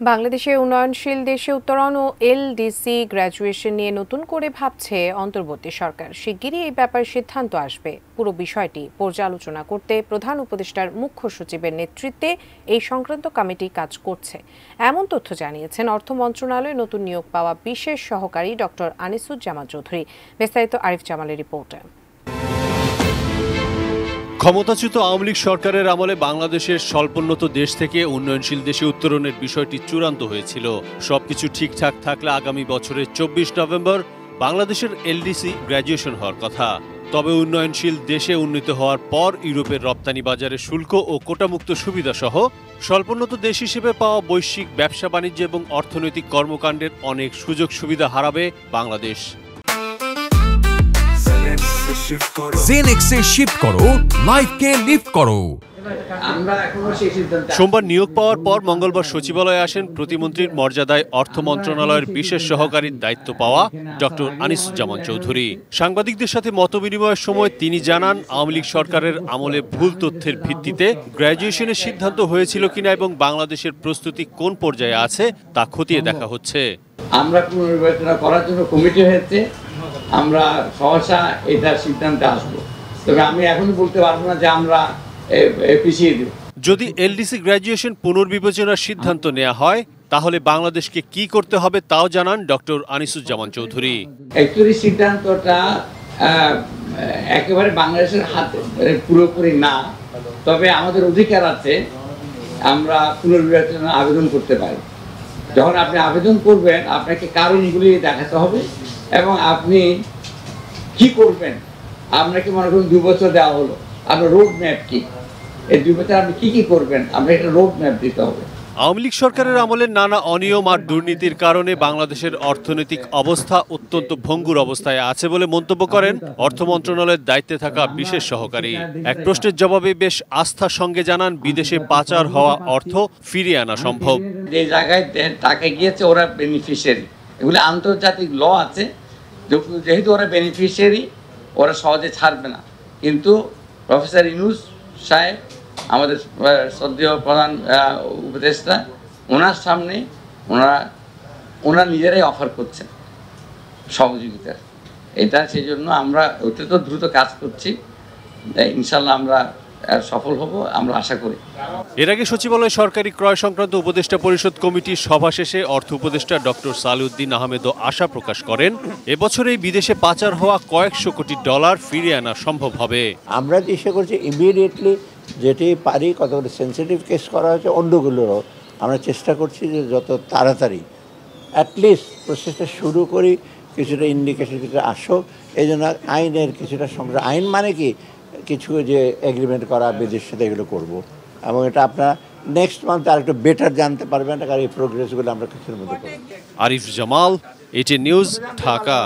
বাংলাদেশের উন্নয়নশীল দেশে উত্তরণ ও এলডিসি গ্র্যাজুয়েশন নিয়ে নতুন করে ভাবছে অন্তর্বর্তী সরকার। শিগগিরই এই ব্যাপারে সিদ্ধান্ত আসবে। পুরো বিষয়টি পর্যালোচনা করতে প্রধান উপদেষ্টার মুখ্য সচিবের নেতৃত্বে এই সংক্রান্ত কমিটি কাজ করছে, এমন তথ্য জানিয়েছেন অর্থ মন্ত্রণালয়ে নতুন নিয়োগ পাওয়া বিশেষ সহকারী ডক্টর আনিসুজ্জামান চৌধুরী। বিস্তারিত আরিফ জামালের রিপোর্টে। ক্ষমতাচ্যুত আওয়ামী লীগ সরকারের আমলে বাংলাদেশের স্বল্পোন্নত দেশ থেকে উন্নয়নশীল দেশে উত্তরণের বিষয়টি চূড়ান্ত হয়েছিল। সবকিছু ঠিকঠাক থাকলে আগামী বছরের ২৪ নভেম্বর বাংলাদেশের এলডিসি গ্র্যাজুয়েশন হওয়ার কথা। তবে উন্নয়নশীল দেশে উন্নীত হওয়ার পর ইউরোপের রপ্তানি বাজারে শুল্ক ও কোটামুক্ত সুবিধা সহ স্বল্পোন্নত দেশ হিসেবে পাওয়া বৈশ্বিক ব্যবসা বাণিজ্য এবং অর্থনৈতিক কর্মকাণ্ডের অনেক সুযোগ সুবিধা হারাবে বাংলাদেশ। জেনেক্সে শিফট করো, লাইফকে লিফট করো। সোমবার নিয়োগ পাওয়ার পর মঙ্গলবার সচিবালয়ে আসেন প্রতিমন্ত্রীর মর্যাদায় অর্থ মন্ত্রণালয়ের বিশেষ সহকারীর দায়িত্ব পাওয়া ডক্টর আনিসুজ্জামান চৌধুরী। সাংবাদিকদের সাথে মতবিনিময়ের সময় তিনি জানান, আওয়ামী লীগ সরকারের আমলে ভুল তথ্যের ভিত্তিতে গ্র্যাজুয়েশনের সিদ্ধান্ত হয়েছিল কিনা এবং বাংলাদেশের প্রস্তুতি কোন পর্যায়ে আছে তা খতিয়ে দেখা হচ্ছে। আমরা পুনর্বিবেচনা করার জন্য কমিটি হয়েছে, আমরা সহসা এটার সিদ্ধান্তে আসবো। তবে আমি এখনই বলতে পারবো না যে আমরা পিছিয়ে দেব। যদি এলডিসি গ্র্যাজুয়েশন পুনর্বিবেচনার সিদ্ধান্ত নেওয়া হয় তাহলে বাংলাদেশকে কি করতে হবে তাও জানান ডক্টর আনিসুজ্জামান চৌধুরী। অ্যাকচুয়ালি সিদ্ধান্তটা একেবারে বাংলাদেশের হাতে পুরোপুরি না, তবে আমাদের অধিকার আছে, আমরা পুনর্বিবেচনার আবেদন করতে পারি। যখন আপনি আবেদন করবেন আপনাকে কারণগুলি দেখাতে হবে এবং আপনি কি করবেন। আপনাকে মনে করুন 2 বছর দেওয়া হলো, আপনার রোড ম্যাপ কি, এই 2 বছর আপনি কি করবেন, আপনাকে একটা রোড ম্যাপ দিতে হবে। আওয়ামী লীগ সরকারের আমলে নানা অনিয়ম আর দুর্নীতির কারণে বাংলাদেশের অর্থনৈতিক অবস্থা অত্যন্ত ভঙ্গুর অবস্থায় আছে বলে মন্তব্য করেন অর্থ মন্ত্রণালয়ের দায়িত্বে থাকা বিশেষ সহকারী। এক প্রশ্নের জবাবে বেশ আস্থার সঙ্গে জানান, বিদেশে পাচার হওয়া অর্থ ফিরিয়ে আনা সম্ভব। যে জায়গায় টাকা গিয়েছে ওরা বেনিফিশিয়ারি, এগুলো আন্তর্জাতিক ল আছে, যেহেতু ওরা বেনিফিশিয়ারি ওরা সহজে ছাড়বে না। কিন্তু প্রফেসর ইউনূস সাহেব আমাদের শ্রদ্ধেয় প্রধান উপদেষ্টা, ওনার সামনে ওনারা নিজেরাই অফার করছেন সহযোগিতার। এটা সেই জন্য আমরা ওটা তো দ্রুত কাজ করছি, ইনশাল্লাহ আমরা সফল হব আমরা আশা করি। এর আগে সচিবালয় সরকারি ক্রয় সংক্রান্ত উপদেষ্টা পরিষদ কমিটির সভা শেষে অর্থ উপদেষ্টা ডক্টর সালেউদ্দিন আহমেদও আশা প্রকাশ করেন, এবছর এই বিদেশে পাচার হওয়া কয়েকশো কোটি ডলার ফিরিয়ে আনা সম্ভব হবে। আমরা চেষ্টা করছি ইমিডিয়েটলি যেটি পারি, কতগুলো সেন্সিটিভ কেস করা হয়েছে অন্যগুলোরও আমরা চেষ্টা করছি যে যত তাড়াতাড়ি অ্যাটলিস্ট প্রসেসটা শুরু করি, কিছুটা ইন্ডিকেশন কিছুটা আসুক। এই জন্য আইনের কিছুটা সংগ্রহ, আইন মানে কি কিছু যে এগ্রিমেন্ট করা বিদেশের সাথে এগুলো করবো এবং এটা আপনারা নেক্সট মান্থ আর একটু বেটার জানতে পারবেন, কারণ এই প্রোগ্রেসগুলো আমরা কিছুর মধ্যে করব। আরিফ জামাল, এটি নিউজ, ঢাকা।